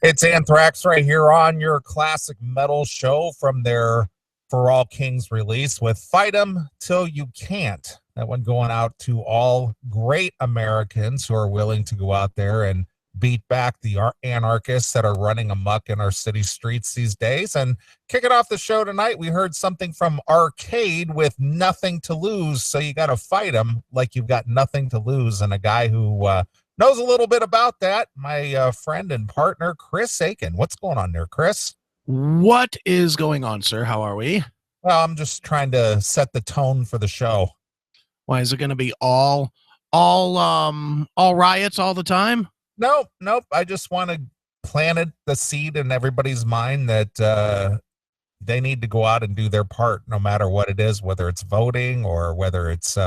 It's Anthrax right here on your classic metal show from their For All Kings release with Fight 'Em Till You Can't. That one going out to all great Americans who are willing to go out there and beat back the anarchists that are running amok in our city streets these days. And kicking off the show tonight, we heard something from Arcade with Nothing to Lose. So you got to fight them like you've got nothing to lose. And a guy who knows a little bit about that, my friend and partner, Chris Aiken. What's going on there, Chris? What is going on, sir? How are we? Well, I'm just trying to set the tone for the show. Why is it going to be all riots all the time? Nope. I just want to plant the seed in everybody's mind that they need to go out and do their part, no matter what it is, whether it's voting or whether it's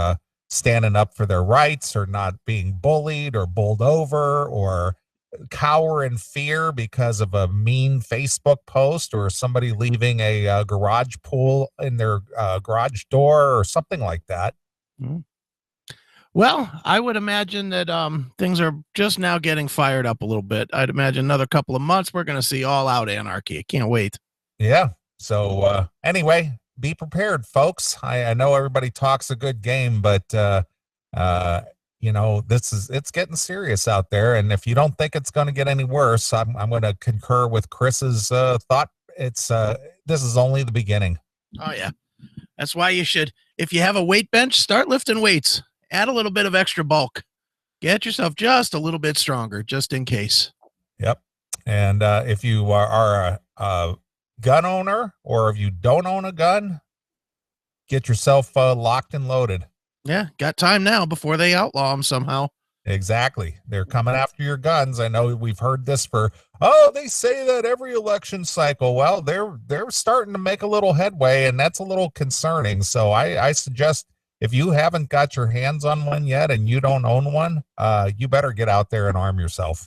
standing up for their rights or not being bullied or bowled over or cower in fear because of a mean Facebook post or somebody leaving a garage pool in their garage door or something like that. Mm. Well, I would imagine that things are just now getting fired up a little bit. I'd imagine another couple of months, we're going to see all out anarchy. I can't wait. Yeah. So anyway, be prepared, folks. I know everybody talks a good game, but you know, it's getting serious out there. And if you don't think it's going to get any worse, I'm going to concur with Chris's thought. This is only the beginning. Oh yeah. That's why you should, if you have a weight bench, start lifting weights. Add a little bit of extra bulk. Get yourself just a little bit stronger, just in case. Yep. And if you are a gun owner or if you don't own a gun, get yourself locked and loaded. Yeah, got time now before they outlaw them somehow. Exactly. They're coming after your guns. I know we've heard this they say that every election cycle. Well, they're starting to make a little headway, and that's a little concerning. So I suggest, if you haven't got your hands on one yet and you don't own one, you better get out there and arm yourself.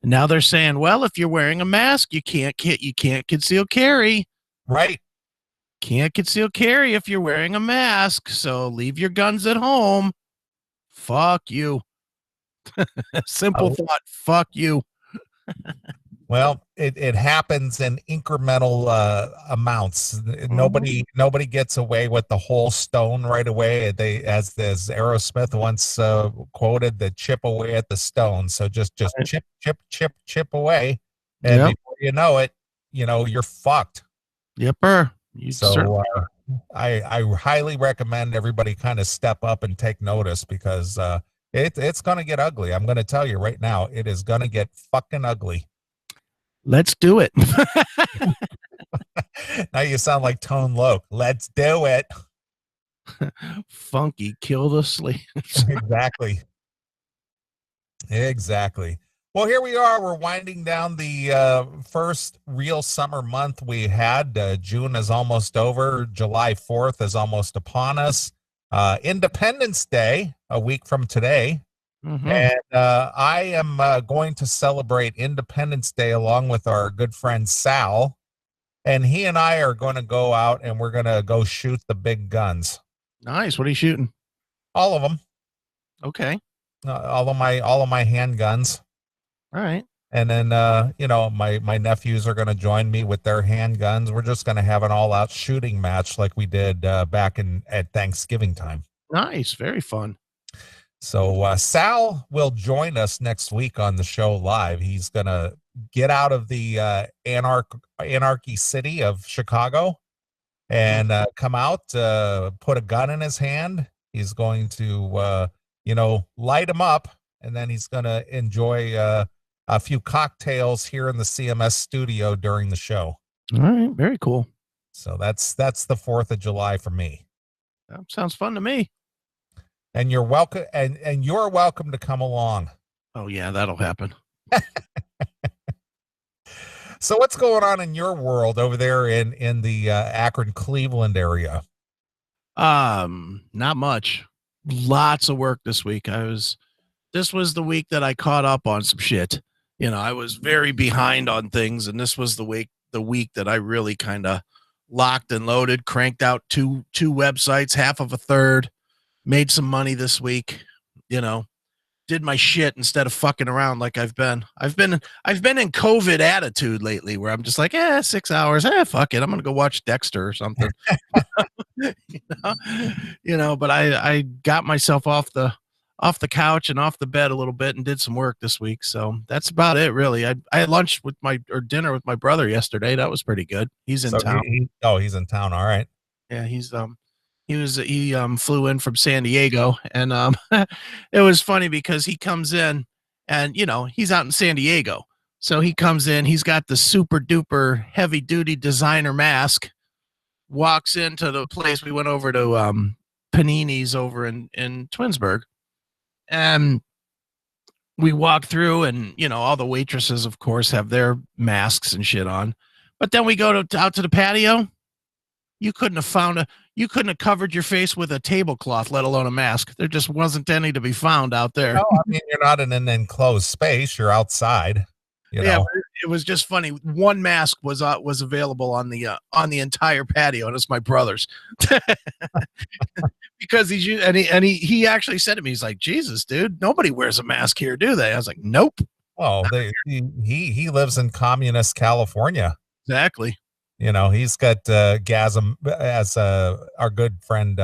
Now they're saying, well, if you're wearing a mask, you can't conceal carry. Right. Can't conceal carry if you're wearing a mask. So leave your guns at home. Fuck you. Simple thought. Fuck you. Well, it happens in incremental amounts. Nobody gets away with the whole stone right away. As Aerosmith once quoted, the chip away at the stone. So just chip away, and before you know it, you're fucked. Yepper. So I highly recommend everybody kind of step up and take notice, because it's going to get ugly. I'm going to tell you right now, it is going to get fucking ugly. Let's do it. Now you sound like Tone Loc. Let's do it. Funky, kill the sleep. Exactly. Well, here we are. We're winding down the first real summer month we had. June is almost over. July 4th is almost upon us. Independence Day, a week from today. Mm-hmm. And I am going to celebrate Independence Day along with our good friend Sal. And he and I are going to go out and we're going to go shoot the big guns. Nice. What are you shooting? All of them. Okay. All of my handguns. All right. And then, my nephews are going to join me with their handguns. We're just going to have an all-out shooting match like we did back at Thanksgiving time. Nice. Very fun. So Sal will join us next week on the show live. He's going to get out of the anarchy city of Chicago and come out, put a gun in his hand. He's going to, light him up, and then he's going to enjoy a few cocktails here in the CMS studio during the show. All right. Very cool. So that's the 4th of July for me. That sounds fun to me. And you're welcome, and you're welcome to come along. Oh yeah, that'll happen. So what's going on in your world over there in the Akron, Cleveland area? Not much. Lots of work this week. This was the week that I caught up on some shit. I was very behind on things, and this was the week that I really kind of locked and loaded, cranked out two websites, half of a third. Made some money this week, did my shit instead of fucking around like I've been in COVID attitude lately, where I'm just like, 6 hours, fuck it, I'm gonna go watch Dexter or something. you know, but I got myself off the couch and off the bed a little bit and did some work this week. So that's about it, really. I had lunch dinner with my brother yesterday. That was pretty good. He's in town. He's in town. All right. Yeah, he flew in from San Diego, and it was funny because he comes in, and he's out in San Diego, so he comes in, he's got the super duper heavy duty designer mask, walks into the place. We went over to Panini's over in Twinsburg, and we walk through, and all the waitresses, of course, have their masks and shit on, but then we go out to the patio. You couldn't have covered your face with a tablecloth, let alone a mask. There just wasn't any to be found out there. No, I mean, you're not in an enclosed space. You're outside. Yeah, it was just funny. One mask was available on the entire patio, and it's my brother's. Because he actually said to me, he's like, Jesus, dude, nobody wears a mask here, do they? I was like, nope. Oh, he lives in communist California. Exactly. He's got Gasm, as our good friend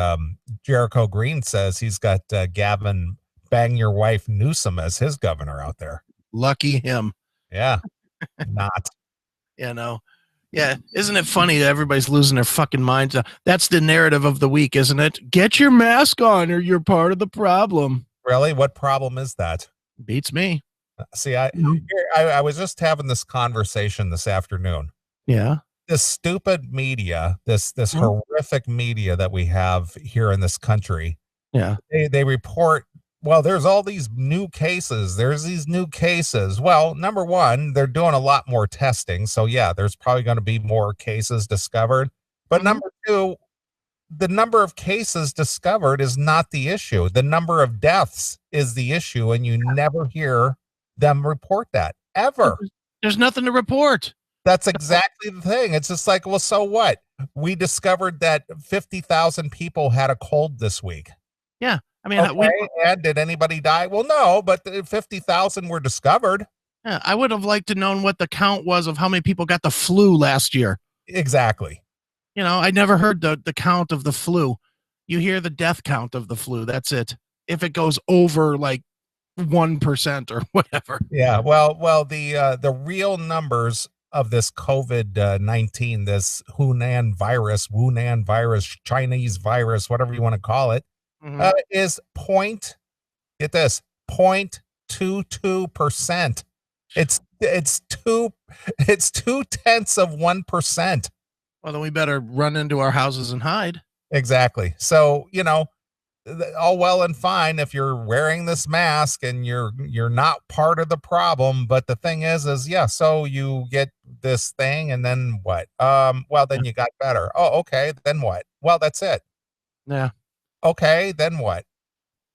Jericho Green says, he's got Gavin Bang Your Wife Newsom as his governor out there. Lucky him. Yeah. Not. Yeah. Isn't it funny that everybody's losing their fucking minds? That's the narrative of the week, isn't it? Get your mask on or you're part of the problem. Really? What problem is that? Beats me. See, I was just having this conversation this afternoon. Yeah. This stupid media, this horrific media that we have here in this country. Yeah. They report, well, there's all these new cases. There's these new cases. Well, number one, they're doing a lot more testing. So yeah, there's probably going to be more cases discovered. But number two, the number of cases discovered is not the issue. The number of deaths is the issue. And you never hear them report that ever. There's nothing to report. That's exactly the thing. It's just like, well, so what? We discovered that 50,000 people had a cold this week. Yeah. I mean, and did anybody die? Well, no, but 50,000 were discovered. Yeah, I would have liked to known what the count was of how many people got the flu last year. Exactly. I never heard the count of the flu. You hear the death count of the flu. That's it. If it goes over like 1% or whatever. Yeah. Well, the real numbers of this COVID-19, this Hunan virus, Chinese virus, whatever you want to call it, is 0.22%. It's 0.2%. Well, then we better run into our houses and hide. Exactly. So, all well and fine if you're wearing this mask and you're not part of the problem, but the thing is yeah, so you get this thing and then what? Well, then you got better. Oh, okay, then what? Well, that's it. Yeah. Okay, then what?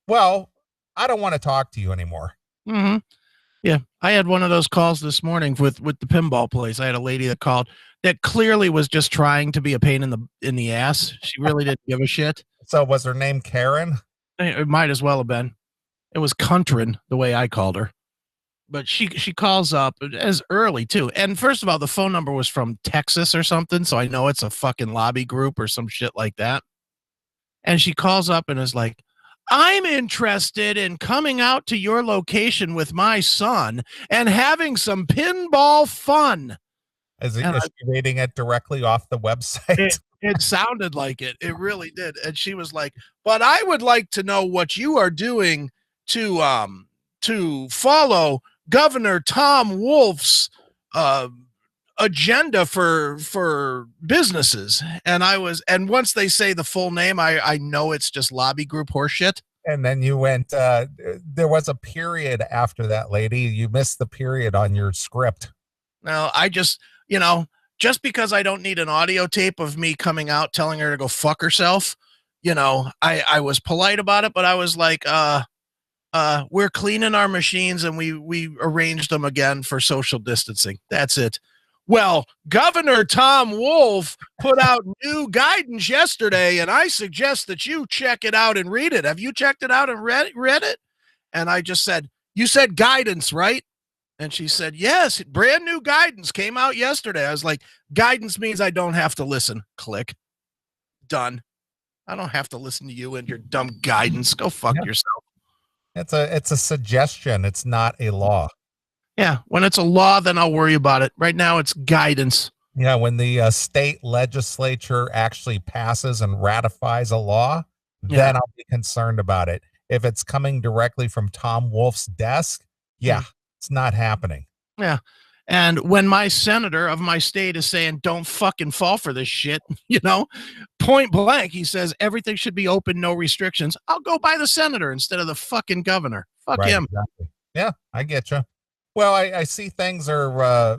Well, I don't want to talk to you anymore. Yeah, I had one of those calls this morning with the pinball place. I had a lady that called that clearly was just trying to be a pain in the ass. She really didn't give a shit. So was her name Karen? It might as well have been. It was Cuntrin, the way I called her. But she calls up as early too. And first of all, the phone number was from Texas or something, so I know it's a fucking lobby group or some shit like that. And she calls up and is like, I'm interested in coming out to your location with my son and having some pinball fun. Is she reading it directly off the website? It sounded like it. It really did. And she was like, but I would like to know what you are doing to follow Governor Tom Wolf's agenda for businesses. And once they say the full name, I know it's just lobby group horseshit. And then you went, there was a period after that, lady. You missed the period on your script. No, I just, just because I don't need an audio tape of me coming out telling her to go fuck herself, I was polite about it, but I was like, we're cleaning our machines and we arranged them again for social distancing. That's it. Well, Governor Tom Wolf put out new guidance yesterday, and I suggest that you check it out and read it. Have you checked it out and read it? And I just said, you said guidance, right? And she said, yes, brand new guidance came out yesterday. I was like, guidance means I don't have to listen. Click. Done. I don't have to listen to you and your dumb guidance. Go fuck yourself. It's a suggestion. It's not a law. Yeah. When it's a law, then I'll worry about it. Right now, it's guidance. Yeah. When the state legislature actually passes and ratifies a law, then I'll be concerned about it. If it's coming directly from Tom Wolf's desk, it's not happening. Yeah. And when my senator of my state is saying, don't fucking fall for this shit, point blank, he says everything should be open, no restrictions. I'll go by the senator instead of the fucking governor. Fuck him. Exactly. Yeah, I get you. Well, I see things are,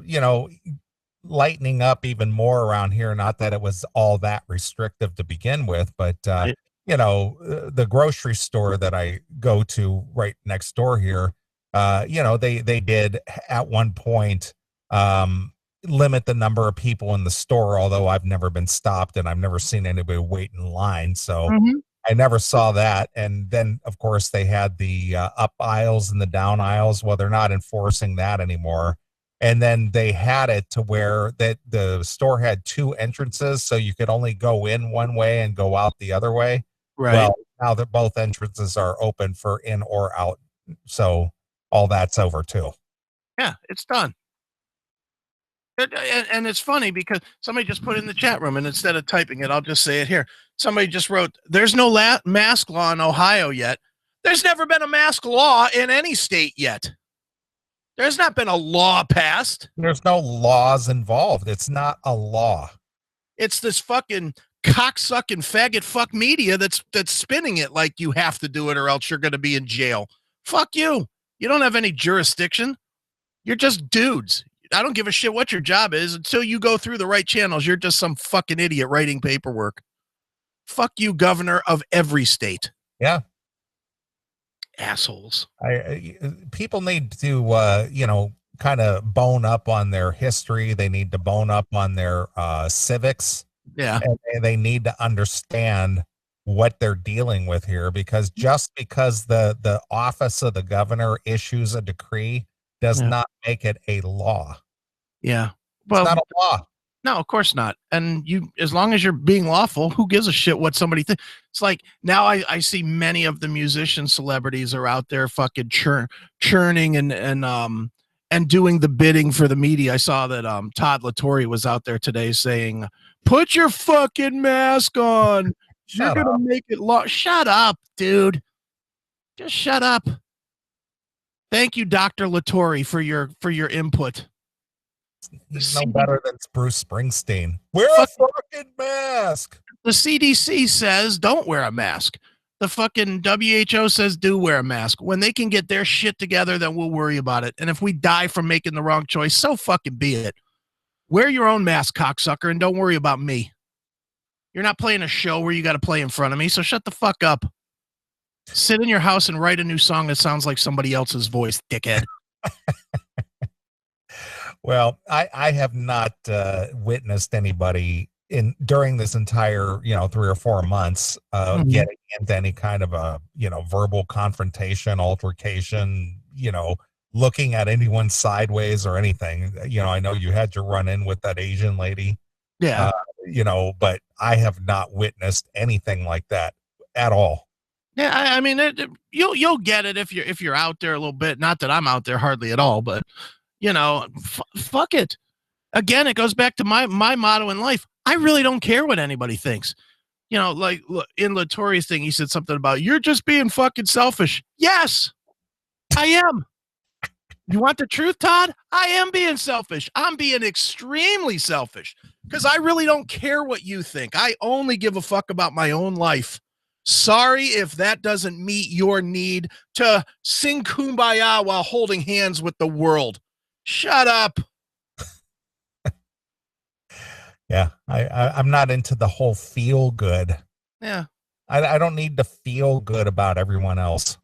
lightening up even more around here. Not that it was all that restrictive to begin with, but, the grocery store that I go to right next door here, they did at one point limit the number of people in the store, although I've never been stopped and I've never seen anybody wait in line. So I never saw that. And then, of course, they had the up aisles and the down aisles. Well, they're not enforcing that anymore. And then they had it to where that the store had two entrances, so you could only go in one way and go out the other way. Right. Well, now that both entrances are open for in or out, so all that's over too. Yeah, it's done. And it's funny because somebody just put it in the chat room, and instead of typing it, I'll just say it here. Somebody just wrote, there's no mask law in Ohio yet. There's never been a mask law in any state yet. There's not been a law passed. There's no laws involved. It's not a law. It's this fucking cocksucking faggot fuck media that's spinning it like you have to do it or else you're going to be in jail. Fuck you. You don't have any jurisdiction. You're just dudes. I don't give a shit what your job is until you go through the right channels. You're just some fucking idiot writing paperwork. Fuck you, governor of every state. Yeah. Assholes. People need to, kind of bone up on their history. They need to bone up on their civics. Yeah. And they need to understand what they're dealing with here, because just because the office of the governor issues a decree does not make it a law. Yeah. Well, it's not a law. No, of course not. And as long as you're being lawful, who gives a shit what somebody thinks? It's like now I see many of the musician celebrities are out there fucking churning and doing the bidding for the media. I saw that Todd LaTorre was out there today saying, "Put your fucking mask on. You're gonna make it law." Shut up, dude. Just shut up. Thank you, Dr. LaTorre, for your input. He's no better than Bruce Springsteen. Wear a fucking mask. The CDC says don't wear a mask. The fucking WHO says do wear a mask. When they can get their shit together, then we'll worry about it. And if we die from making the wrong choice, so fucking be it. Wear your own mask, cocksucker, and don't worry about me. You're not playing a show where you got to play in front of me, so shut the fuck up. Sit in your house and write a new song that sounds like somebody else's voice, dickhead. Well, I have not witnessed anybody during this entire 3 or 4 months getting into any kind of a verbal confrontation, altercation, looking at anyone sideways or anything. I know you had your run in with that Asian lady. Yeah. But I have not witnessed anything like that at all. Yeah, I mean, you'll get it if you're out there a little bit. Not that I'm out there hardly at all, but fuck it. Again, it goes back to my motto in life. I really don't care what anybody thinks. Like in LaTorre's thing, he said something about you're just being fucking selfish. Yes, I am. You want the truth, Todd? I am being selfish. I'm being extremely selfish because I really don't care what you think. I only give a fuck about my own life. Sorry if that doesn't meet your need to sing Kumbaya while holding hands with the world. Shut up. Yeah, I'm not into the whole feel good. Yeah. I don't need to feel good about everyone else.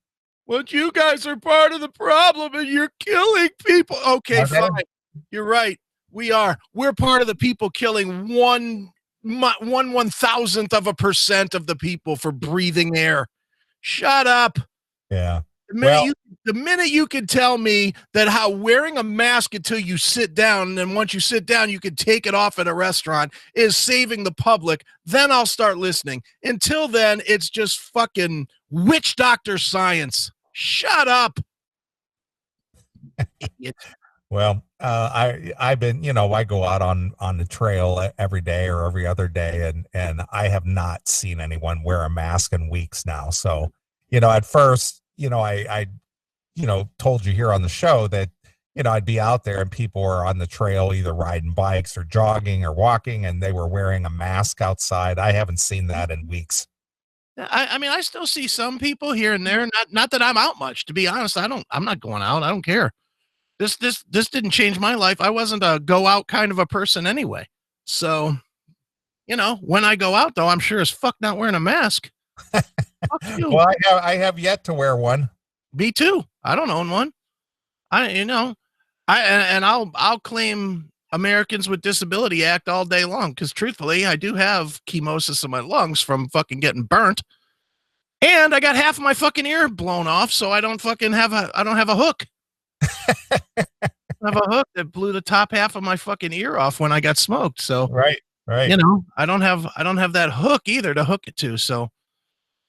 But you guys are part of the problem and you're killing people. Okay, fine. You're right. We are. We're part of the people killing 1/1000th of a % of the people for breathing air. Shut up. Yeah. Well, the minute you can tell me that how wearing a mask until you sit down, and then once you sit down, you can take it off at a restaurant is saving the public, then I'll start listening. Until then, it's just fucking witch doctor science. Shut up. Idiot. well, I've been, I go out on the trail every day or every other day, and I have not seen anyone wear a mask in weeks now. So, at first, I told you here on the show that, I'd be out there and people were on the trail either riding bikes or jogging or walking, and they were wearing a mask outside. I haven't seen that in weeks. I mean, I still see some people here and there. Not that I'm out much, to be honest. I'm not going out. I don't care. This didn't change my life. I wasn't a go out kind of a person anyway. So, when I go out though, I'm sure as fuck not wearing a mask. Fuck you. Well, I have yet to wear one. Me too. I don't own one. I'll claim Americans with Disability Act all day long because truthfully, I do have chemosis in my lungs from fucking getting burnt, and I got half of my fucking ear blown off, so I don't have a hook. I have a hook that blew the top half of my fucking ear off when I got smoked. So right. I don't have that hook either to hook it to. So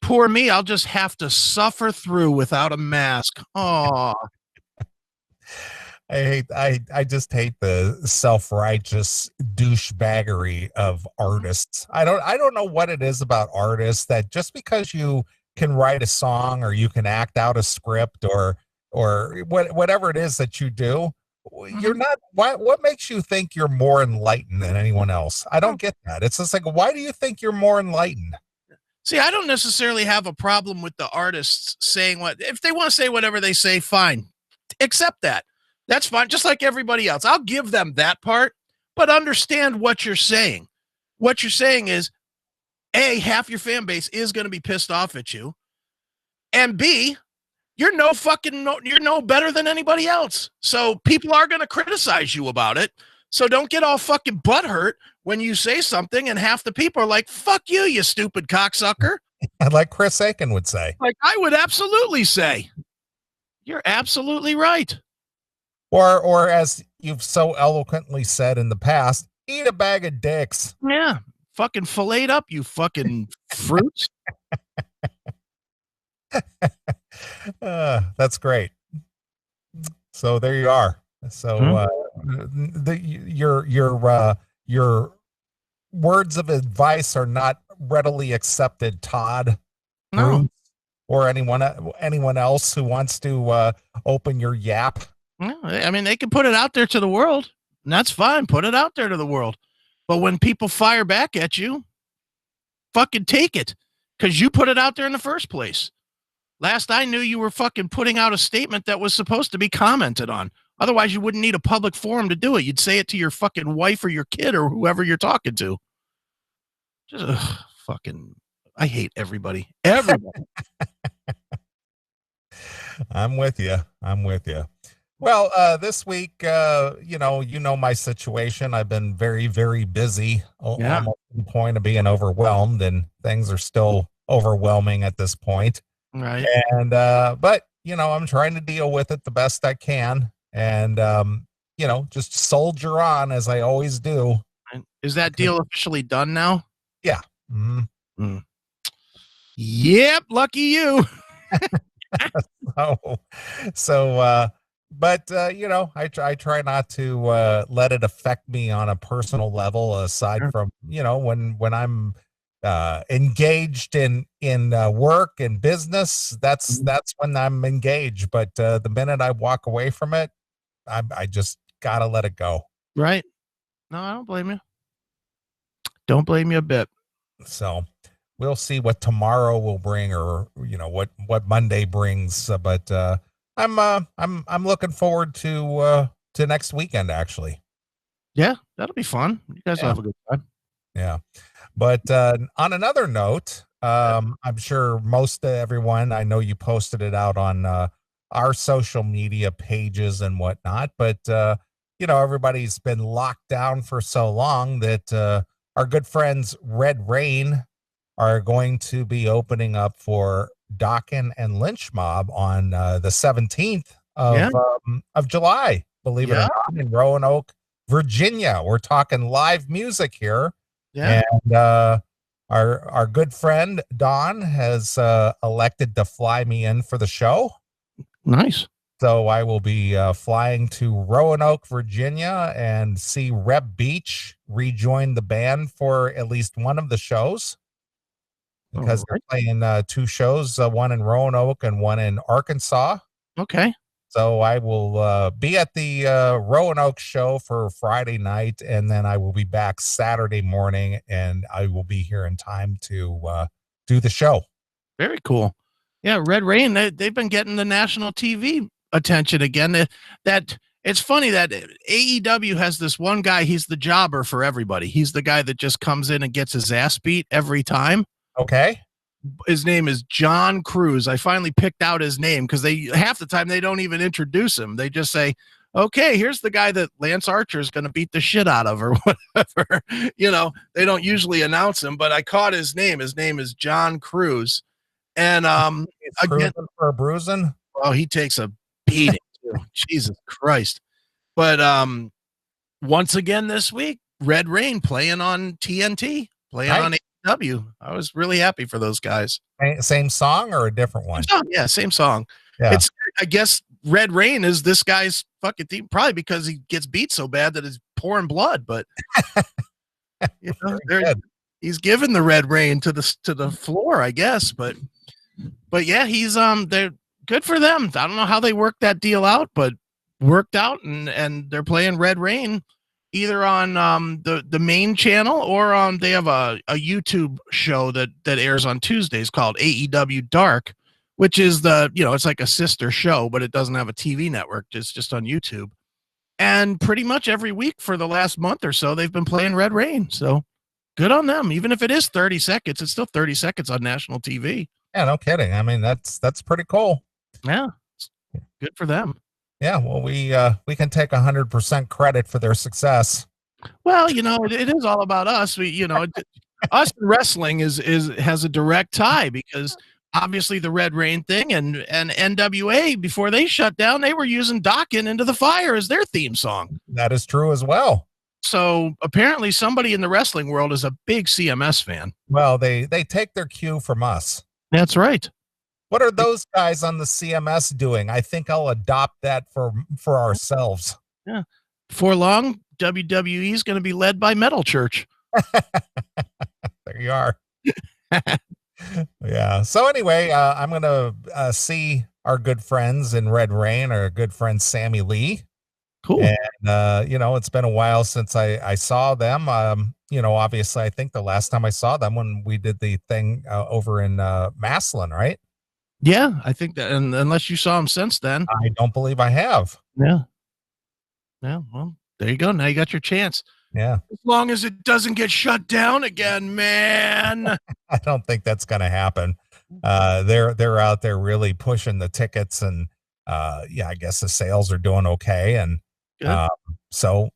poor me, I'll just have to suffer through without a mask. Oh. I just hate the self-righteous douchebaggery of artists. I don't know what it is about artists that just because you can write a song or you can act out a script or whatever it is that you do, you're not, what makes you think you're more enlightened than anyone else? I don't get that. It's just like, why do you think you're more enlightened? See, I don't necessarily have a problem with the artists saying if they want to say whatever they say, fine. Accept that. That's fine. Just like everybody else. I'll give them that part, but understand what you're saying. What you're saying is, A, half your fan base is going to be pissed off at you. And B, you're no better than anybody else. So people are going to criticize you about it. So don't get all fucking butthurt when you say something and half the people are like, fuck you, you stupid cocksucker. Like Chris Aiken would say. Like I would absolutely say. You're absolutely right. Or as you've so eloquently said in the past, eat a bag of dicks. Yeah. Fucking filleted up, you fucking fruits. That's great. So there you are. So your words of advice are not readily accepted, Todd. No. Or anyone else who wants to open your yap. I mean, they can put it out there to the world, and that's fine. Put it out there to the world. But when people fire back at you, fucking take it, because you put it out there in the first place. Last I knew, you were fucking putting out a statement that was supposed to be commented on. Otherwise, you wouldn't need a public forum to do it. You'd say it to your fucking wife or your kid or whoever you're talking to. Just fucking, I hate everybody. Everybody. I'm with you. Well, this week, you know my situation. I've been very, very busy, almost to the point of being overwhelmed, and things are still overwhelming at this point. Right. And, but, I'm trying to deal with it the best I can. And, just soldier on as I always do. Is that deal officially done now? Yeah. Mm-hmm. Yep. Lucky you. But I try not to let it affect me on a personal level, aside from when I'm engaged in work and business. That's when I'm engaged. But the minute I walk away from it, I just gotta let it go. Right. No, I don't blame you. Don't blame you a bit. So we'll see what tomorrow will bring, or what Monday brings. But I'm looking forward to next weekend, actually. Yeah, that'll be fun. You guys will have a good time. Yeah. But on another note, I'm sure most everyone, I know you posted it out on our social media pages and whatnot, but everybody's been locked down for so long that our good friends Red Rain are going to be opening up for Dokken and Lynch Mob on the 17th Yeah. of July. Believe it or Yeah. not, in Roanoke, Virginia. We're talking live music here. Yeah. And our good friend Don has elected to fly me in for the show. Nice. So I will be flying to Roanoke, Virginia, and see Reb Beach rejoin the band for at least one of the shows, because they're playing two shows, one in Roanoke and one in Arkansas. Okay. So I will be at the Roanoke show for Friday night, and then I will be back Saturday morning, and I will be here in time to do the show. Very cool. Yeah, Red Rain, they've been getting the national TV attention again. That it's funny that AEW has this one guy, he's the jobber for everybody. He's the guy that just comes in and gets his ass beat every time. Okay. His name is John Cruz. I finally picked out his name because they half the time they don't even introduce him. They just say, okay, here's the guy that Lance Archer is going to beat the shit out of or whatever. You know, they don't usually announce him, but I caught his name. His name is John Cruz. And again, for a bruising. Oh, he takes a beating. Jesus Christ. But once again this week, Red Rain playing on TNT, playing on AEW. I was really happy for those guys. Same song or a different one? Yeah, same song. Yeah. It's, I guess Red Rain is this guy's fucking theme, probably because he gets beat so bad that it's pouring blood, but you know, he's given the Red Rain to the floor, I guess. But yeah, he's they're good for them. I don't know how they worked that deal out, but worked out, and they're playing Red Rain either on the main channel or they have a YouTube show that airs on Tuesdays called AEW Dark, which is it's like a sister show, but it doesn't have a TV network. It's just on YouTube. And pretty much every week for the last month or so, they've been playing Red Rain. So good on them. Even if it is 30 seconds, it's still 30 seconds on national TV. Yeah, no kidding. I mean, that's pretty cool. Yeah, good for them. Yeah, well, we can take 100% credit for their success. Well, it is all about us. Us in wrestling has a direct tie, because obviously the Red Rain thing and NWA, before they shut down, they were using Dokken Into the Fire as their theme song. That is true as well. So apparently somebody in the wrestling world is a big CMS fan. Well, they take their cue from us. That's right. What are those guys on the CMS doing? I think I'll adopt that for ourselves. Yeah. Before long, WWE is going to be led by Metal Church. There you are. Yeah. So anyway, I'm going to see our good friends in Red Rain, our good friend Sammy Lee. Cool. And, it's been a while since I saw them. Obviously, I think the last time I saw them when we did the thing over in Maslin, right? Yeah, I think that, and unless you saw him since then. I don't believe I have. Yeah. Yeah, well, there you go. Now you got your chance. Yeah. As long as it doesn't get shut down again, man. I don't think that's going to happen. They're out there really pushing the tickets, and I guess the sales are doing okay. And so,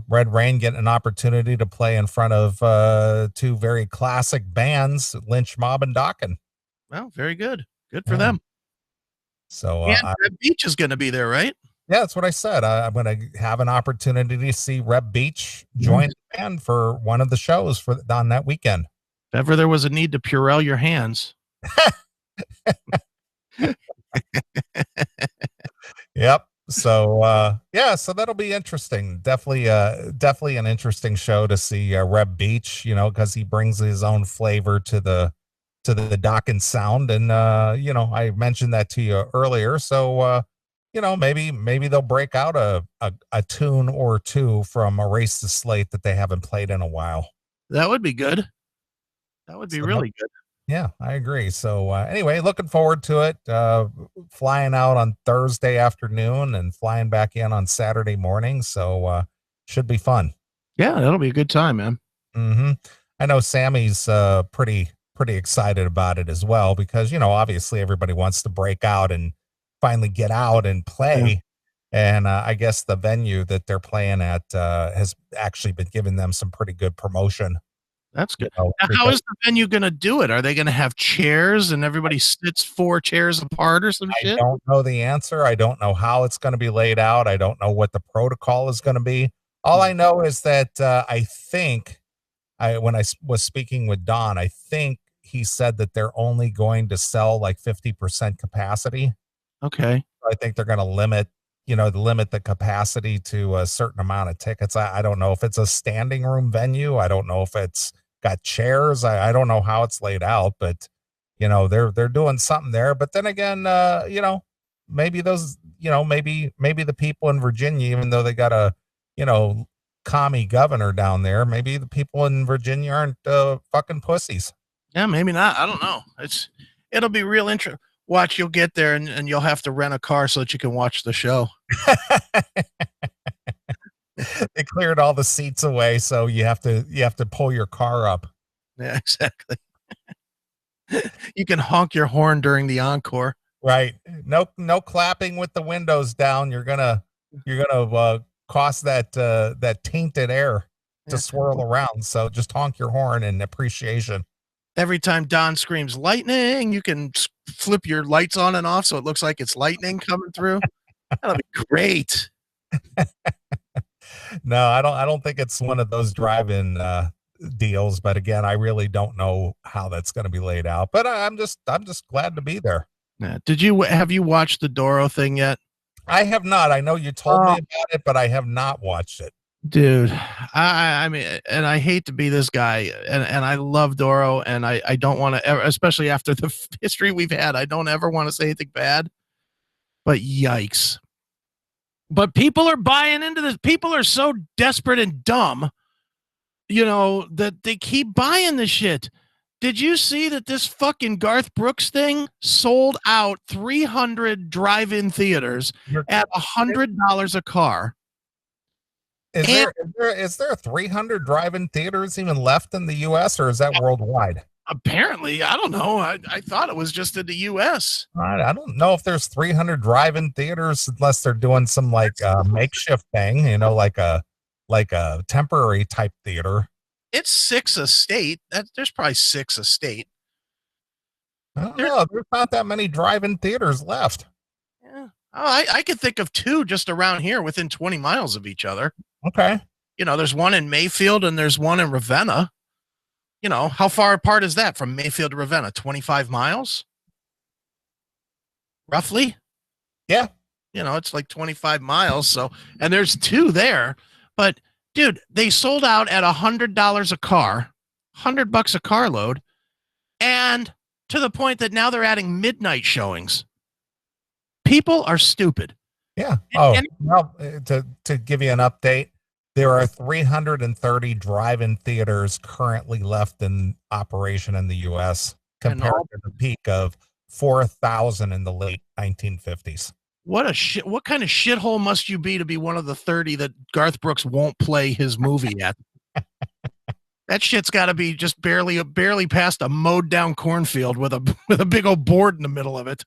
Red Rain getting an opportunity to play in front of two very classic bands, Lynch Mob and Dokken. Well, very good. Good for them. So Reb Beach is going to be there, right? Yeah, that's what I said. I'm going to have an opportunity to see Reb Beach join the band for one of the shows on that weekend. If ever there was a need to Purell your hands. Yep. So so that'll be interesting. Definitely an interesting show to see Reb Beach, because he brings his own flavor to the Dokken sound. And I mentioned that to you earlier. So maybe they'll break out a tune or two from Erase the Slate that they haven't played in a while. That would be good. That would be really good. Yeah, I agree. So anyway, looking forward to it. Flying out on Thursday afternoon and flying back in on Saturday morning. So should be fun. Yeah, that'll be a good time, man. Mm-hmm. I know Sammy's pretty excited about it as well, because obviously everybody wants to break out and finally get out and play. Yeah. And I guess the venue that they're playing at has actually been giving them some pretty good promotion. That's good. You know, Now, how because is the venue going to do it? Are they going to have chairs and everybody sits 4 chairs apart or some I shit? don't know the answer. I don't know how it's going to be laid out. I don't know what the protocol is going to be. All I know is that I think when was speaking with Don, I think he said that they're only going to sell like 50% capacity. Okay. I think they're going to limit the capacity to a certain amount of tickets. I don't know if it's a standing room venue. I don't know if it's got chairs. I don't know how it's laid out, but they're doing something there. But then again, maybe those, maybe the people in Virginia, even though they got a, commie governor down there, maybe the people in Virginia aren't fucking pussies. Yeah, maybe not. I don't know. It'll be real interesting. Watch, you'll get there and you'll have to rent a car so that you can watch the show. They cleared all the seats away, so you have to pull your car up. Yeah, exactly. You can honk your horn during the encore. Right. No clapping with the windows down. You're gonna cause that tainted air to swirl around. So just honk your horn in appreciation. Every time Don screams lightning, you can flip your lights on and off so it looks like it's lightning coming through. That'll be great. No, I don't think it's one of those drive-in deals, but again, I really don't know how that's going to be laid out. But I'm just glad to be there. Yeah. Have you watched the Doro thing yet? I have not. I know you told me about it, but I have not watched it. Dude, I mean, and I hate to be this guy, and I love Doro, and I don't want to, especially after the history we've had, I don't ever want to say anything bad, but yikes. But people are buying into this. People are so desperate and dumb, that they keep buying this shit. Did you see that this fucking Garth Brooks thing sold out 300 drive-in theaters at $100 a car? Is there 300 drive-in theaters even left in the U.S. or is that worldwide? Apparently, I don't know. I thought it was just in the U.S. I don't know if there's 300 drive-in theaters unless they're doing some like makeshift thing, like a temporary type theater. It's 6 a state. There's probably 6 a state. I don't know. There's not that many drive-in theaters left. Yeah. Oh, I could think of 2 just around here within 20 miles of each other. Okay. There's one in Mayfield and there's one in Ravenna. How far apart is that from Mayfield to Ravenna? 25 miles? Roughly? Yeah. It's like 25 miles. So, and there's 2 there. But, dude, they sold out at $100 a car, $100 a carload. And to the point that now they're adding midnight showings. People are stupid. Yeah. Well, to give you an update, there are 330 drive-in theaters currently left in operation in the U.S. compared to the peak of 4,000 in the late 1950s. What kind of shithole must you be to be one of the 30 that Garth Brooks won't play his movie at? That shit's got to be just barely past a mowed down cornfield with a big old board in the middle of it.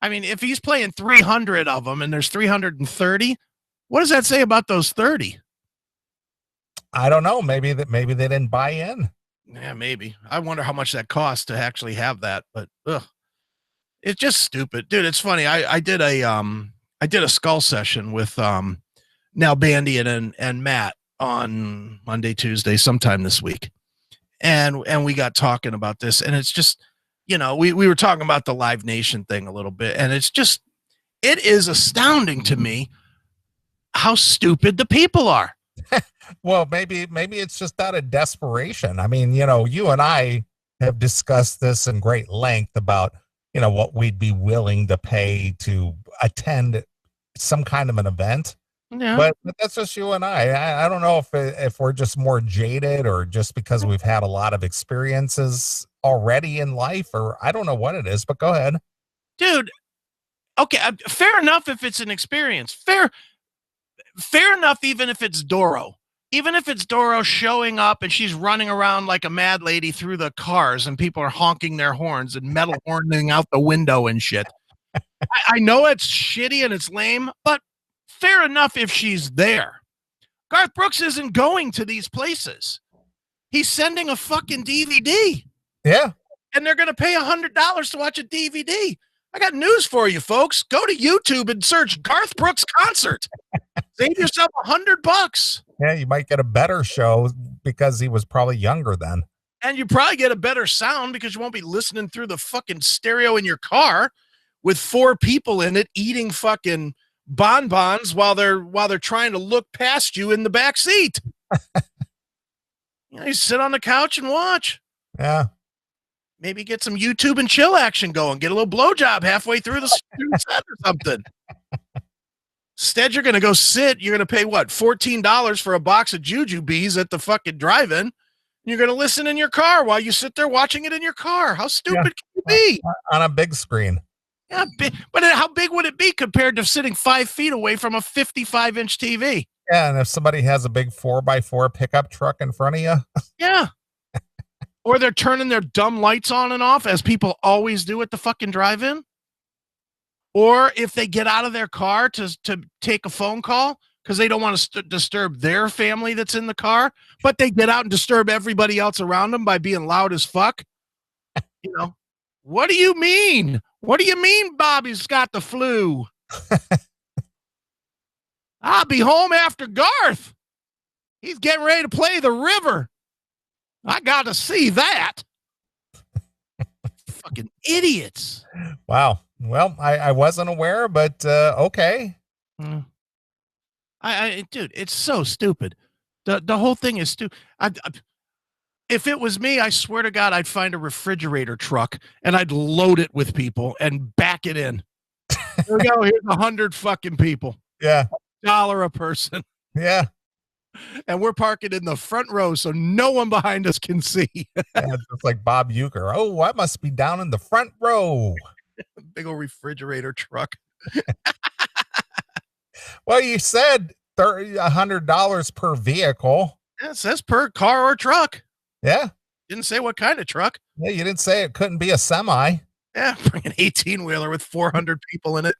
I mean, if he's playing 300 of them and there's 330, what does that say about those 30? I don't know. Maybe they didn't buy in. Yeah, maybe. I wonder how much that costs to actually have that, but it's just stupid, dude. It's funny. I did a skull session with Nal Bandian and Matt on Monday, Tuesday, sometime this week, and we got talking about this, and it's just. We were talking about the Live Nation thing a little bit, and it is astounding to me how stupid the people are. Well, maybe it's just out of desperation. I mean, you and I have discussed this in great length about, what we'd be willing to pay to attend some kind of an event. Yeah. But that's just you and I. I don't know if we're just more jaded or just because we've had a lot of experiences already in life, or I don't know what it is, but go ahead. Dude, okay, fair enough if it's an experience. Fair enough even if it's Doro. Even if it's Doro showing up and she's running around like a mad lady through the cars and people are honking their horns and metal horning out the window and shit. I know it's shitty and it's lame, but fair enough if she's there. Garth Brooks isn't going to these places. He's sending a fucking DVD. Yeah. And they're going to pay $100 to watch a DVD. I got news for you, folks. Go to YouTube and search Garth Brooks concert. Save yourself $100. Yeah, you might get a better show because he was probably younger then. And you probably get a better sound because you won't be listening through the fucking stereo in your car with 4 people in it eating fucking bonbons while they're trying to look past you in the back seat. You sit on the couch and watch. Yeah. Maybe get some YouTube and chill action going. Get a little blowjob halfway through the set or something. Instead, you're going to go sit. You're going to pay, what, $14 for a box of Jujubes at the fucking drive-in. You're going to listen in your car while you sit there watching it in your car. How stupid can you be? On a big screen. Yeah, but how big would it be compared to sitting 5 feet away from a 55-inch TV? Yeah, and if somebody has a big 4x4 pickup truck in front of you. Yeah. Or they're turning their dumb lights on and off, as people always do at the fucking drive-in. Or if they get out of their car to take a phone call because they don't want to disturb their family that's in the car, but they get out and disturb everybody else around them by being loud as fuck. You know, what do you mean? What do you mean Bobby's got the flu? I'll be home after Garth. He's getting ready to play the river. I got to see that. Fucking idiots. Wow. Well, I wasn't aware, but okay. Dude, it's so stupid. The whole thing is stupid. If it was me, I swear to God, I'd find a refrigerator truck and I'd load it with people and back it in. Here we go. Here's 100 fucking people. Yeah. $1 a person. Yeah. And we're parking in the front row so no one behind us can see. Yeah, just like Bob Euchre. Oh, I must be down in the front row. Big old refrigerator truck. Well, you said $100 per vehicle. Yeah, it says per car or truck. Yeah. Didn't say what kind of truck. Yeah, you didn't say it couldn't be a semi. Yeah, bring an 18-wheeler with 400 people in it.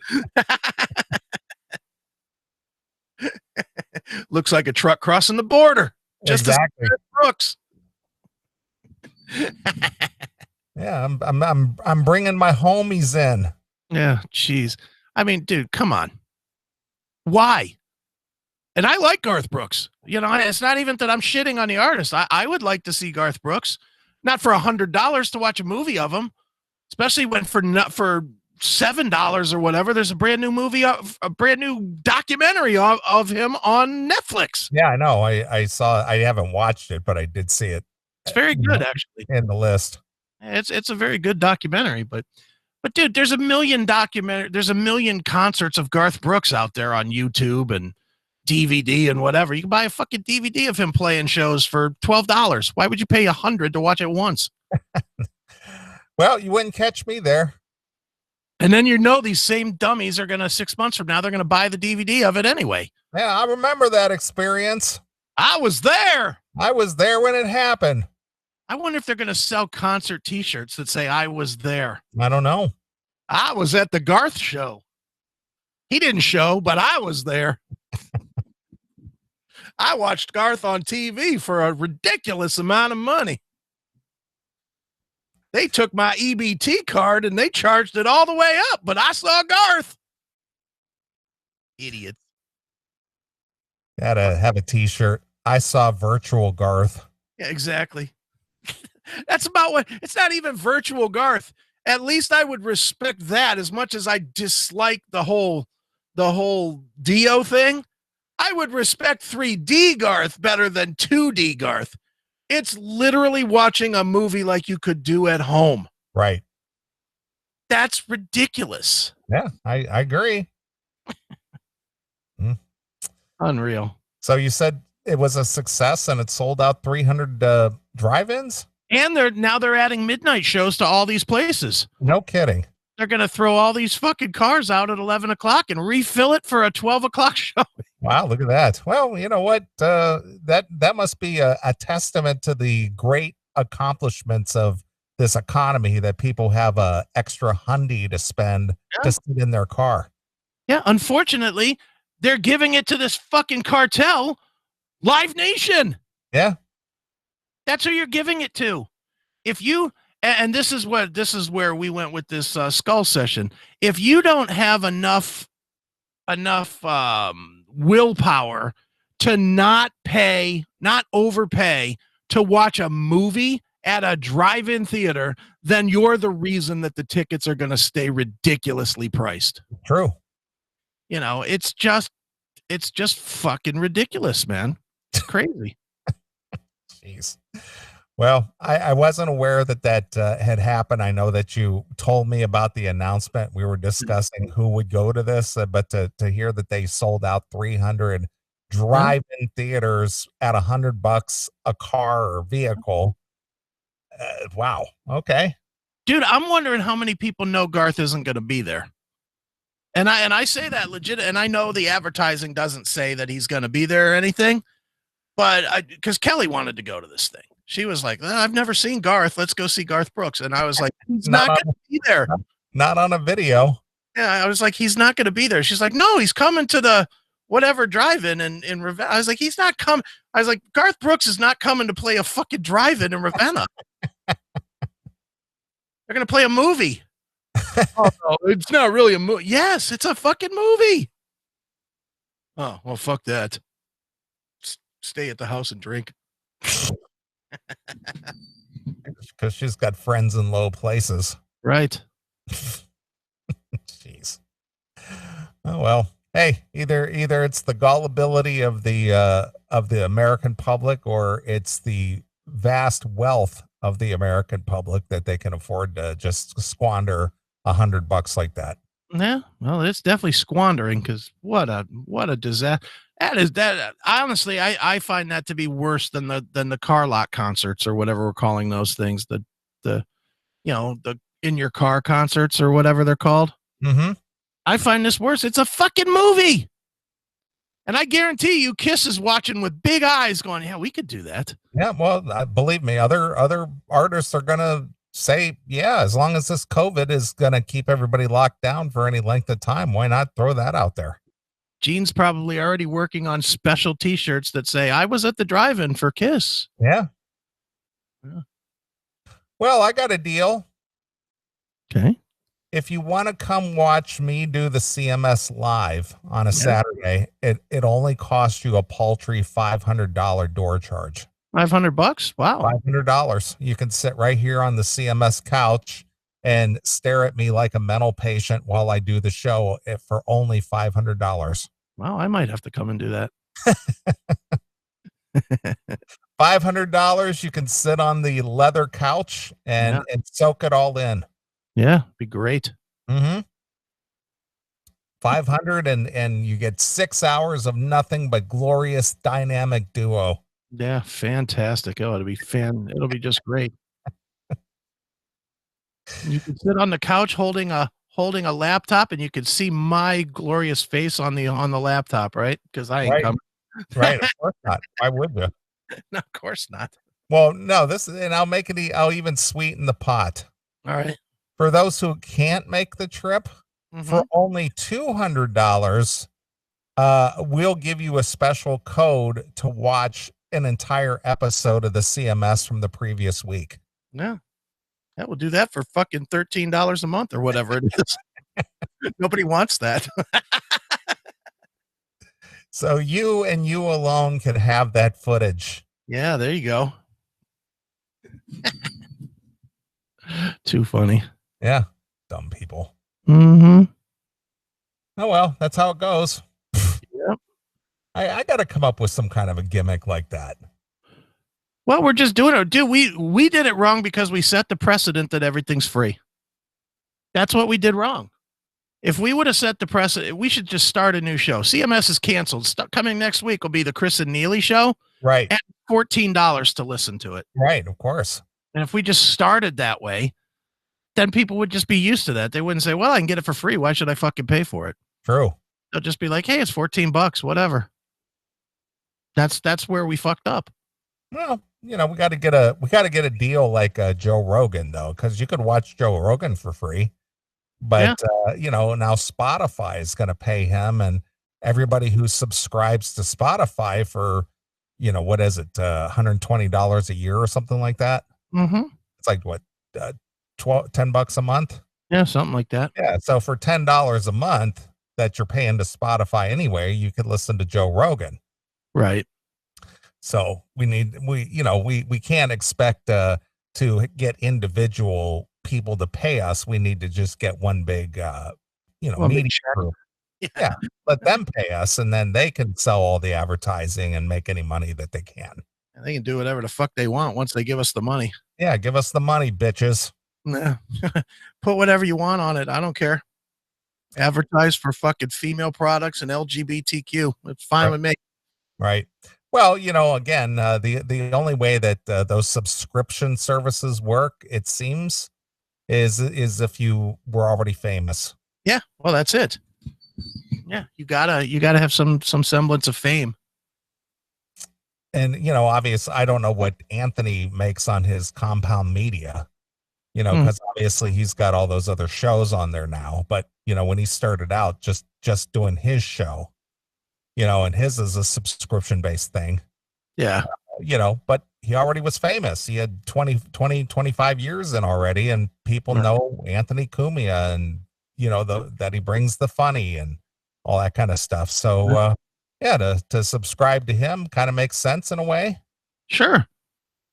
Looks like a truck crossing the border. Just exactly. Brooks. Yeah, I'm bringing my homies in. Yeah, jeez. I mean, dude, come on. Why? And I like Garth Brooks. You know, it's not even that I'm shitting on the artist. I would like to see Garth Brooks, not for $100 to watch a movie of him, especially when for $7 or whatever. There's a brand new movie, a brand new documentary of him on Netflix. Yeah, I know. I saw. I haven't watched it, but I did see it. It's very good, actually. In the list. It's a very good documentary, but dude, there's a million concerts of Garth Brooks out there on YouTube and DVD and whatever. You can buy a fucking DVD of him playing shows for $12. Why would you pay $100 to watch it once? Well, you wouldn't catch me there. And then these same dummies are gonna 6 months from now they're gonna buy the DVD of it anyway. Yeah, I remember that experience. I was there. I was there when it happened. I wonder if they're gonna sell concert T-shirts that say "I was there." I don't know. I was at the Garth show. He didn't show, but I was there. I watched Garth on TV for a ridiculous amount of money. They took my EBT card and they charged it all the way up, but I saw Garth. Idiots. Gotta have a T-shirt. I saw virtual Garth. Yeah, exactly. That's about what. It's not even virtual Garth. At least I would respect that as much as I dislike the whole Dio thing. I would respect 3D Garth better than 2D Garth. It's literally watching a movie like you could do at home. Right. That's ridiculous. Yeah, I agree. Unreal. So you said it was a success and it sold out 300 drive-ins? And they're adding midnight shows to all these places. No kidding. They're going to throw all these fucking cars out at 11 o'clock and refill it for a 12 o'clock show. Wow, look at that. Well, you know what? That must be a testament to the great accomplishments of this economy that people have a extra $100 to spend to sit in their car. Yeah, unfortunately, they're giving it to this fucking cartel, Live Nation. Yeah. That's who you're giving it to. If you, and this is where we went with this skull session. If you don't have enough willpower to not overpay to watch a movie at a drive-in theater, then you're the reason that the tickets are going to stay ridiculously priced. True. It's just fucking ridiculous, man. It's crazy. Jeez. Well, I wasn't aware that had happened. I know that you told me about the announcement. We were discussing who would go to this, but to hear that they sold out 300 drive-in theaters at $100 a car or vehicle. Wow. Okay. Dude, I'm wondering how many people know Garth isn't going to be there. And I say that legit, and I know the advertising doesn't say that he's going to be there or anything, but because Kelly wanted to go to this thing. She was like, I've never seen Garth. Let's go see Garth Brooks. And I was like, he's not going to be there. Not on a video. Yeah, I was like, he's not going to be there. She's like, no, he's coming to the whatever drive-in in Ravenna. I was like, he's not coming. I was like, Garth Brooks is not coming to play a fucking drive-in in Ravenna. They're going to play a movie. Oh, no, it's not really a movie. Yes, it's a fucking movie. Oh, well, fuck that. Stay at the house and drink. Because she's got friends in low places. Right. Jeez. Oh, well. Hey, either it's the gullibility of the American public, or it's the vast wealth of the American public that they can afford to just squander $100 like that. Yeah, well, it's definitely squandering, because what a disaster. That honestly, I find that to be worse than the car lot concerts, or whatever we're calling those things. The in your car concerts, or whatever they're called. Mm-hmm. I find this worse. It's a fucking movie. And I guarantee you Kiss is watching with big eyes going, yeah, we could do that. Yeah, well, believe me, other artists are going to say, yeah, as long as this COVID is going to keep everybody locked down for any length of time, why not throw that out there? Gene's probably already working on special T-shirts that say, I was at the drive-in for Kiss. Yeah. Well, I got a deal. Okay. If you want to come watch me do the CMS live on a Saturday, it only costs you a paltry $500 door charge. $500? Wow. $500. You can sit right here on the CMS couch and stare at me like a mental patient while I do the show for only $500. Wow, I might have to come and do that. $500. You can sit on the leather couch and soak it all in. Yeah, be great. Mm-hmm. 500 and you get 6 hours of nothing but glorious dynamic duo. Yeah, fantastic. Oh, it'll be just great. You can sit on the couch holding a laptop, and you can see my glorious face on the laptop, right? Because I ain't coming. Right, of course not. Why would you? No, of course not. Well, no, and I'll even sweeten the pot. All right. For those who can't make the trip, for only $200, we'll give you a special code to watch an entire episode of the CMS from the previous week. Yeah. That will do that for fucking $13 a month or whatever it is. Nobody wants that. So you and you alone can have that footage. Yeah, there you go. Too funny. Yeah. Dumb people. Mm-hmm. Oh, well, that's how it goes. Yep. I got to come up with some kind of a gimmick like that. Well, we're just doing it. Dude, we did it wrong because we set the precedent that everything's free. That's what we did wrong. If we would have set the precedent, we should just start a new show. CMS is canceled. Coming next week will be the Chris and Neeley show. Right. And $14 to listen to it. Right, of course. And if we just started that way, then people would just be used to that. They wouldn't say, well, I can get it for free. Why should I fucking pay for it? True. They'll just be like, hey, it's $14, whatever. That's where we fucked up. Well, we got to get a deal like Joe Rogan, though, because you could watch Joe Rogan for free. But, now Spotify is going to pay him, and everybody who subscribes to Spotify for, what is it, $120 a year or something like that. Mm-hmm. It's like what, uh, $10 a month. Yeah, something like that. Yeah, so for $10 a month that you're paying to Spotify anyway, you could listen to Joe Rogan. Right. So we can't expect to get individual people to pay us. We need to just get one big media group. Yeah, let them pay us, and then they can sell all the advertising and make any money that they can. And they can do whatever the fuck they want once they give us the money. Yeah, give us the money, bitches. Nah. Put whatever you want on it. I don't care. Advertise for fucking female products and LGBTQ. It's fine with me. Right. Well, again, the only way that those subscription services work, it seems, is if you were already famous. Yeah. Well, that's it. Yeah, you gotta have some semblance of fame. And obviously, I don't know what Anthony makes on his Compound Media, because obviously he's got all those other shows on there now. But when he started out, just doing his show, and his is a subscription based thing. Yeah. But he already was famous. He had 25 years in already, and people know Anthony Cumia, and that he brings the funny and all that kind of stuff. So to subscribe to him kind of makes sense in a way. Sure.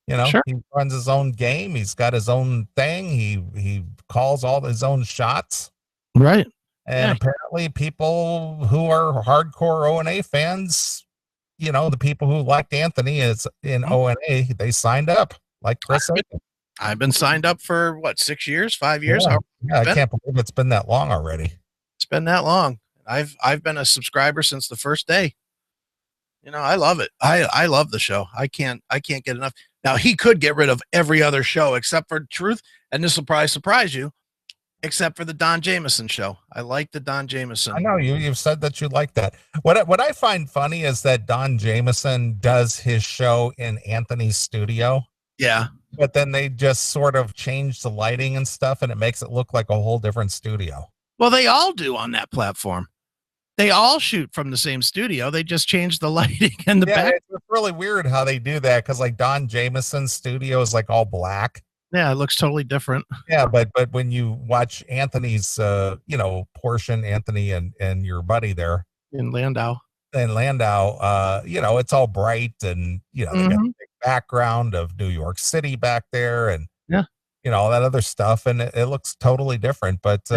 Sure. He runs his own game. He's got his own thing. He calls all his own shots. Right. And apparently people who are hardcore O&A fans, the people who liked Anthony is in O&A, they signed up like Chris. I've been signed up for 6 years, 5 years. Yeah, I can't believe it's been that long already. It's been that long. I've been a subscriber since the first day. I love it. I love the show. I can't get enough. Now he could get rid of every other show except for Truth, and this will probably surprise you, except for the Don Jameson show. I like the Don Jameson. I know you've said that you like that. What I find funny is that Don Jameson does his show in Anthony's studio. Yeah. But then they just sort of change the lighting and stuff, and it makes it look like a whole different studio. Well, they all do on that platform. They all shoot from the same studio. They just change the lighting and the back. It's really weird how they do that, because like Don Jameson's studio is like all black. Yeah, it looks totally different. Yeah, but when you watch Anthony's portion, Anthony and your buddy there in Landau, it's all bright, and they got the big background of New York City back there, and all that other stuff, and it looks totally different. But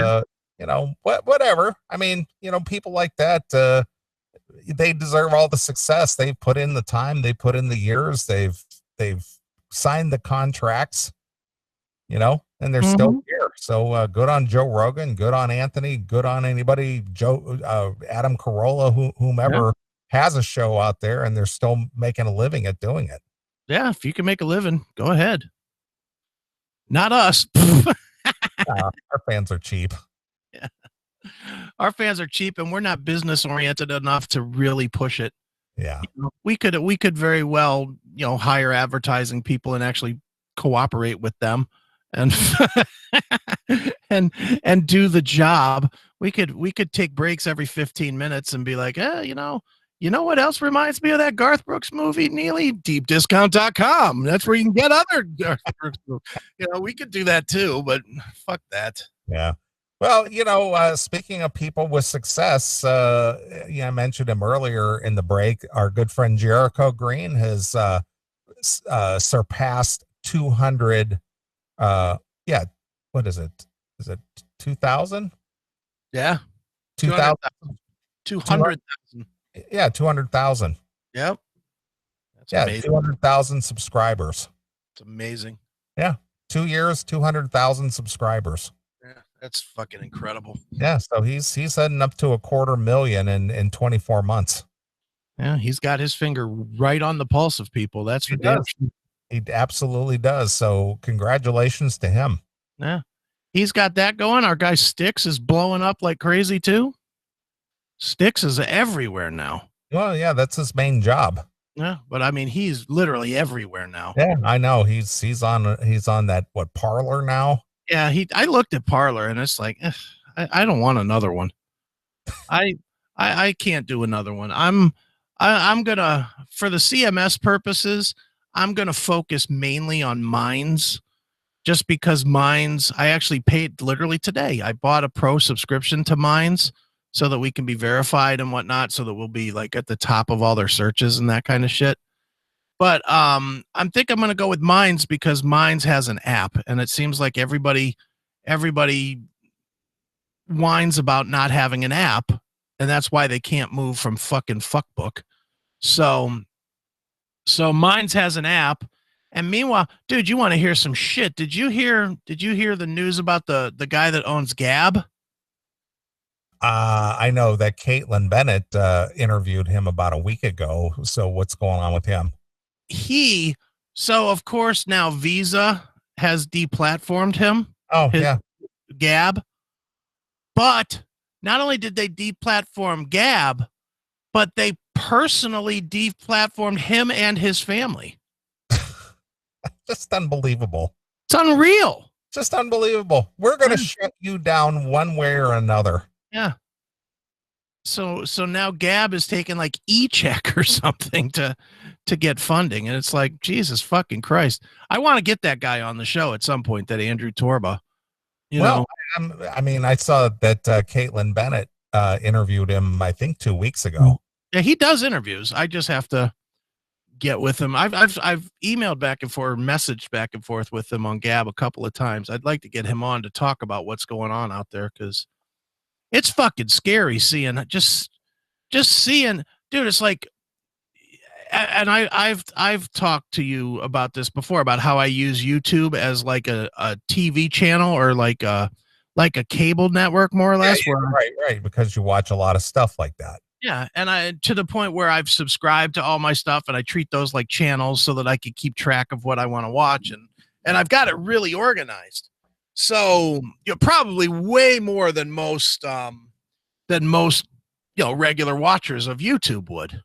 whatever. I mean, people like that, they deserve all the success. They've put in the time, they put in the years, they've signed the contracts, and they're still here. So good on Joe Rogan, good on Anthony, good on anybody, Adam Carolla, whomever has a show out there, and they're still making a living at doing it. Yeah, if you can make a living, go ahead. Not us. Our fans are cheap. Yeah. Our fans are cheap, and we're not business oriented enough to really push it. Yeah. We could very well, hire advertising people and actually cooperate with them and and do the job. We could take breaks every 15 minutes and be like, you know what else reminds me of that Garth Brooks movie, Neeley? Deepdiscount.com. That's where you can get other Garth Brooks movies. We could do that too, but fuck that. Yeah. Well, speaking of people with success, I mentioned him earlier in the break. Our good friend Jericho Green has surpassed 200. What is it? Is it 2,000? Yeah. 2,000. 200,000. Yeah, 200,000. Yep. That's amazing. 200,000 subscribers. It's amazing. Yeah. 2 years, 200,000 subscribers. Yeah, that's fucking incredible. Yeah, so he's heading up to 250,000 in 24 months. Yeah, he's got his finger right on the pulse of people. That's for damn sure. He absolutely does. So congratulations to him. Yeah. He's got that going. Our guy Styx is blowing up like crazy too. Styx is everywhere now. Well, yeah, that's his main job. Yeah, but I mean, he's literally everywhere now. Yeah, I know. He's on that Parler now. Yeah, I looked at Parler and it's like, I don't want another one. I can't do another one. I'm gonna, for the CMS purposes, I'm gonna focus mainly on Minds, just because Minds, I actually paid literally today. I bought a pro subscription to Minds so that we can be verified and whatnot, so that we'll be like at the top of all their searches and that kind of shit. But I think I'm gonna go with Minds because Minds has an app, and it seems like everybody whines about not having an app, and that's why they can't move from fucking fuckbook. So Minds has an app, and meanwhile, dude, you want to hear some shit? Did you hear the news about the guy that owns Gab? I know that Caitlin Bennett interviewed him about a week ago. So what's going on with him? So of course now Visa has deplatformed him. Oh, yeah. Gab. But not only did they deplatform Gab, but they personally deplatformed him and his family. Just unbelievable. It's unreal. Just unbelievable. We're going to shut you down one way or another. Yeah. So now Gab is taking like e-check or something to get funding, and it's like, Jesus fucking Christ. I want to get that guy on the show at some point, that Andrew Torba. You know, I mean, I saw that Caitlin Bennett interviewed him, I think 2 weeks ago. Yeah, he does interviews. I just have to get with him. I've emailed back and forth, messaged back and forth with him on Gab a couple of times. I'd like to get him on to talk about what's going on out there, because it's fucking scary seeing just seeing, dude. It's like, and I've talked to you about this before, about how I use YouTube as like a TV channel, or like a cable network, more or less. Yeah, right. Because you watch a lot of stuff like that. Yeah, and to the point where I've subscribed to all my stuff, and I treat those like channels so that I can keep track of what I want to watch, and I've got it really organized. So you're probably way more than most regular watchers of YouTube would.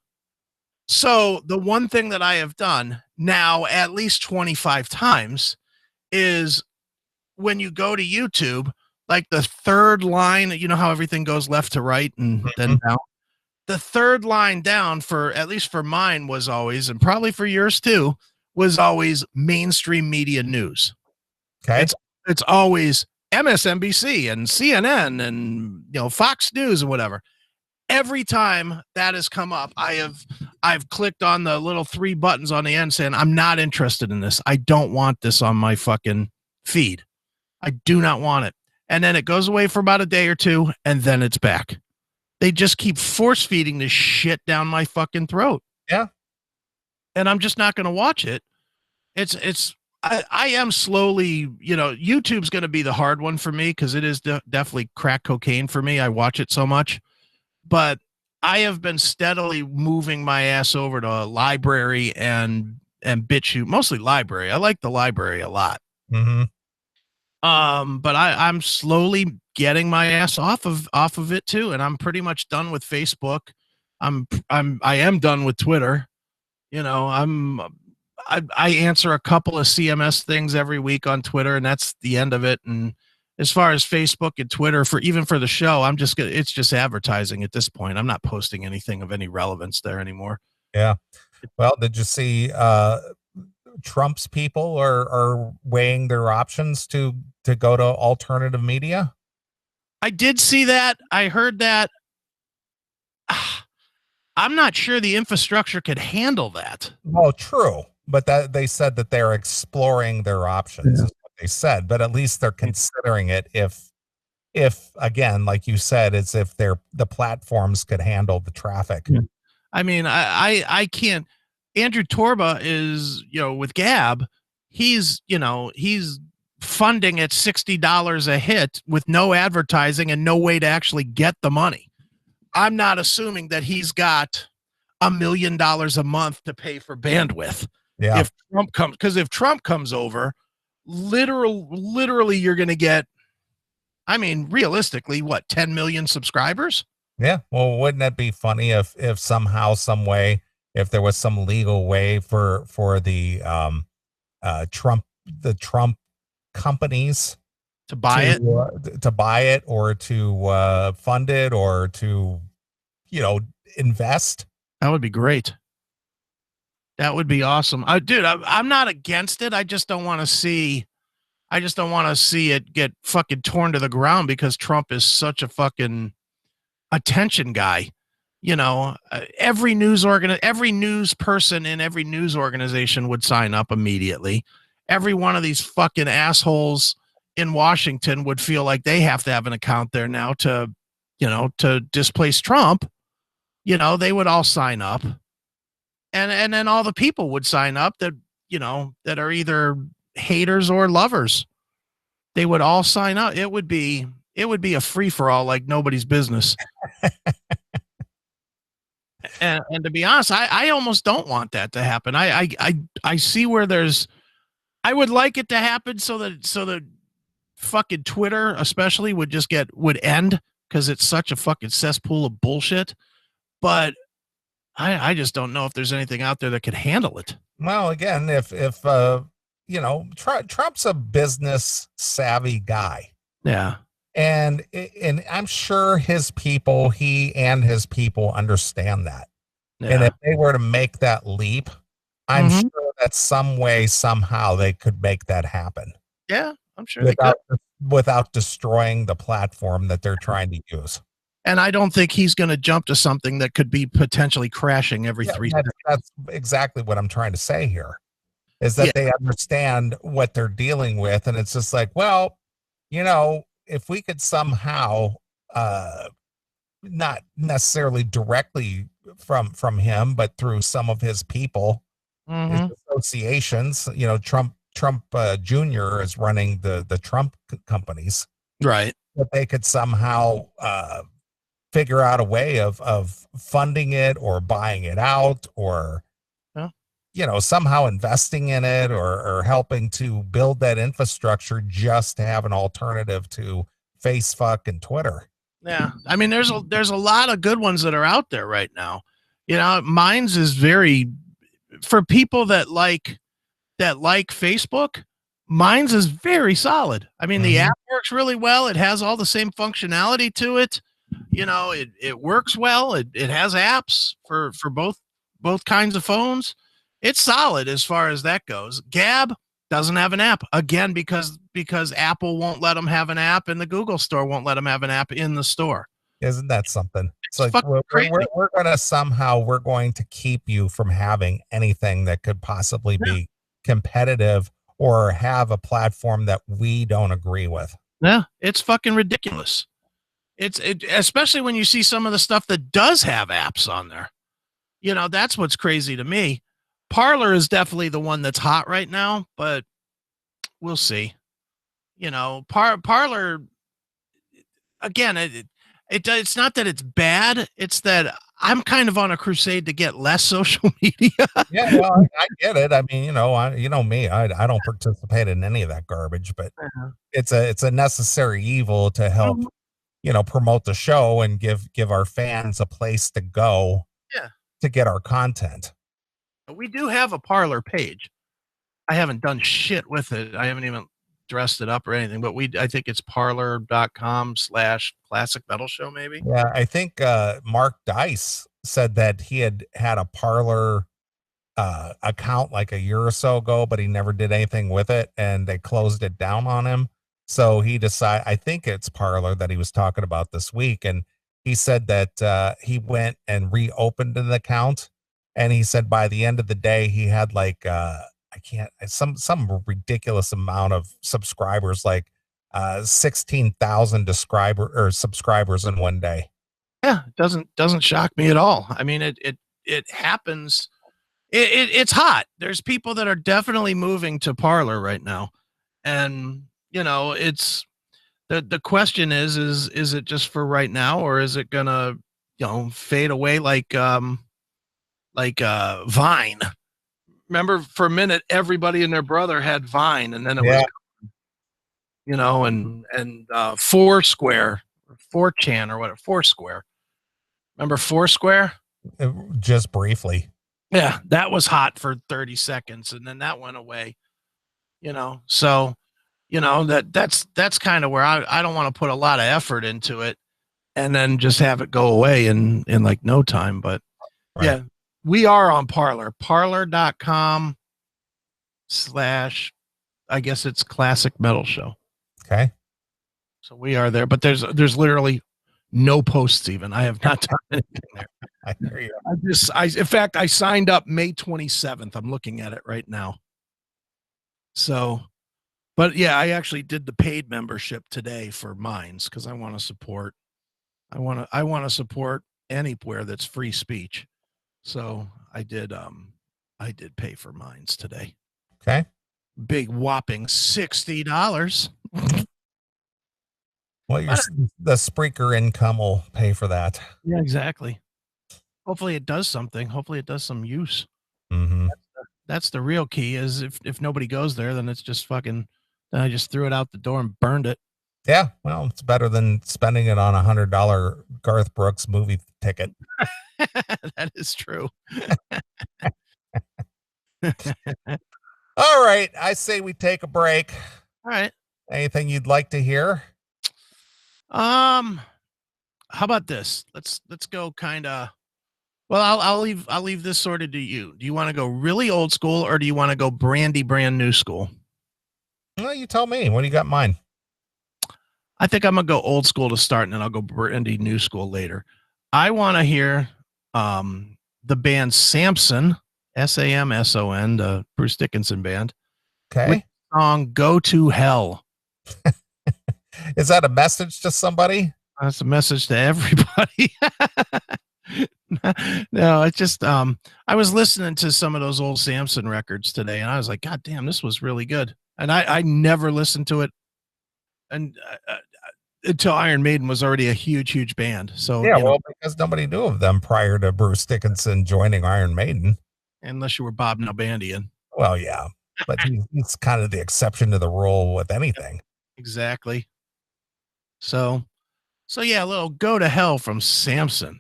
So the one thing that I have done now at least 25 times is, when you go to YouTube, like the third line, you know how everything goes left to right and then down? The third line down, for at least for mine, was always, and probably for yours too, was always mainstream media news. Okay. It's always MSNBC and CNN and Fox News and whatever. Every time that has come up, I've clicked on the little 3 buttons on the end saying, I'm not interested in this. I don't want this on my fucking feed. I do not want it. And then it goes away for about a day or two, and then it's back. They just keep force feeding this shit down my fucking throat. Yeah. And I'm just not going to watch it. I am slowly, YouTube's going to be the hard one for me, because it is definitely crack cocaine for me. I watch it so much. But I have been steadily moving my ass over to library and BitChute, mostly library. I like the library a lot. Mm-hmm. But I'm slowly getting my ass off of it too, and I'm pretty much done with Facebook. I am done with Twitter. I answer a couple of CMS things every week on Twitter, and that's the end of it. And as far as Facebook and Twitter, even for the show, it's just advertising at this point. I'm not posting anything of any relevance there anymore. Yeah. Well, did you see Trump's people are weighing their options to go to alternative media? I did see that. I heard that. I'm not sure the infrastructure could handle that. Well, true. But that they said that they're exploring their options. Yeah. Is what they said, but at least they're considering it. If again, like you said, it's if the platforms could handle the traffic. Yeah. I mean, I can't. Andrew Torba is, with Gab, he's funding at $60 a hit with no advertising and no way to actually get the money. I'm not assuming that he's got $1 million a month to pay for bandwidth. Yeah. If Trump comes over, literally you're going to get, I mean, realistically, what, 10 million subscribers? Yeah. Well, wouldn't that be funny if somehow, some way, if there was some legal way for the Trump companies to buy it or to fund it or to invest? That would be great. That would be awesome. Dude, I'm not against it. I just don't want to see it get fucking torn to the ground because Trump is such a fucking attention guy. You know, every news person in every news organization would sign up immediately. Every one of these fucking assholes in Washington would feel like they have to have an account there now to displace Trump. You know, they would all sign up. And then all the people would sign up that are either haters or lovers. They would all sign up. It would be a free for all like nobody's business. and to be honest, I almost don't want that to happen. I see where I would like it to happen so that fucking Twitter especially would end because it's such a fucking cesspool of bullshit. But I just don't know if there's anything out there that could handle it. Well, again, if Trump's a business savvy guy. Yeah. And I'm sure he and his people understand that. Yeah. And if they were to make that leap, I'm sure that some way, somehow they could make that happen. Yeah, I'm sure without destroying the platform that they're trying to use. And I don't think he's going to jump to something that could be potentially crashing every 3 seconds. That's exactly what I'm trying to say here, is that they understand what they're dealing with. And it's just like, well, if we could somehow, not necessarily directly from him, but through some of his people, his associations, Trump Jr. is running the Trump companies. Right. That they could somehow, figure out a way of funding it or buying it out or, somehow investing in it or helping to build that infrastructure just to have an alternative to Facebook and Twitter. Yeah. I mean, there's a lot of good ones that are out there right now. Mine's is for people that like Facebook, mine's is very solid. I mean, the app works really well. It has all the same functionality to it. It works well. It has apps for both kinds of phones. It's solid as far as that goes. Gab doesn't have an app again because Apple won't let them have an app and the Google store won't let them have an app in the store. Isn't that something? It's like we're going to keep you from having anything that could possibly be competitive or have a platform that we don't agree with. Yeah, it's fucking ridiculous. Especially when you see some of the stuff that does have apps on there. That's what's crazy to me. Parler is definitely the one that's hot right now, but we'll see. Parler, again, it's not that it's bad. It's that I'm kind of on a crusade to get less social media. Yeah, well, I get it. I mean, me, I don't participate in any of that garbage, but it's a necessary evil to help promote the show and give our fans a place to go to get our content. We do have a Parler page. I haven't done shit with it. I haven't even dressed it up or anything, but I think it's parler.com/classic metal show maybe. Yeah, I think Mark Dice said that he had a Parler account like a year or so ago, but he never did anything with it and they closed it down on him. So he decided, I think it's Parler that he was talking about this week. And he said that he went and reopened an account. And he said by the end of the day, he had like, some ridiculous amount of subscribers, like 16,000 subscribers in one day. Yeah, it doesn't shock me at all. I mean, it happens. It's hot. There's people that are definitely moving to Parler right now. And it's the question is it just for right now or is it gonna fade away like Vine? Remember for a minute everybody and their brother had Vine and then it was and Foursquare or 4chan or whatever. Foursquare. Remember Foursquare? Just briefly. Yeah, that was hot for 30 seconds and then that went away. So that's kind of where I don't want to put a lot of effort into it and then just have it go away in like no time. But yeah, we are on Parler, parler.com/ I guess it's Classic Metal Show. Okay. So we are there, but there's literally no posts even. I have not done anything there. I hear you. In fact, I signed up May 27th. I'm looking at it right now. So, but yeah, I actually did the paid membership today for Minds because I want to support. I want to support anywhere that's free speech. So I did pay for Minds today. Okay. Big whopping $60. Well, the Spreaker income will pay for that. Yeah, exactly. Hopefully it does something. Hopefully it does some use. Mm-hmm. That's the real key is if nobody goes there, then it's just fucking, then I just threw it out the door and burned it. Yeah. Well, it's better than spending it on $100 Garth Brooks movie ticket. That is true. All right. I say we take a break. All right. Anything you'd like to hear? How about this? Let's go kind of. Well, I'll leave this sorted to you. Do you want to go really old school or do you want to go brand new school? Well, you tell me. What do you got in mind? I think I'm gonna go old school to start, and then I'll go brandy new school later. I want to hear the band Samson, Samson, the Bruce Dickinson band. Okay. With the song "Go to Hell." Is that a message to somebody? That's a message to everybody. No, it's just I was listening to some of those old Samson records today, and I was like, God damn, this was really good. And I never listened to it, and until Iron Maiden was already a huge band. So yeah, well, because nobody knew of them prior to Bruce Dickinson joining Iron Maiden, unless you were Bob Nalbandian. Well, yeah, but he's kind of the exception to the rule with anything. Exactly. So yeah, a little "Go to Hell" from Samson.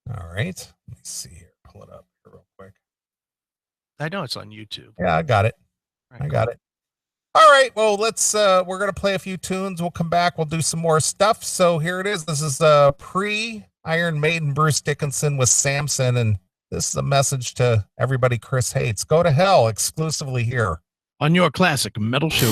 All right, let me see here. Pull it up here real quick. I know it's on YouTube. Yeah, I got it. Right, I got it. All right, well, let's we're gonna play a few tunes. We'll come back. We'll do some more stuff. So here it is. This is pre Iron Maiden Bruce Dickinson with Samson, and this is a message to everybody Chris hates. Go to hell exclusively here on your Classic Metal Show.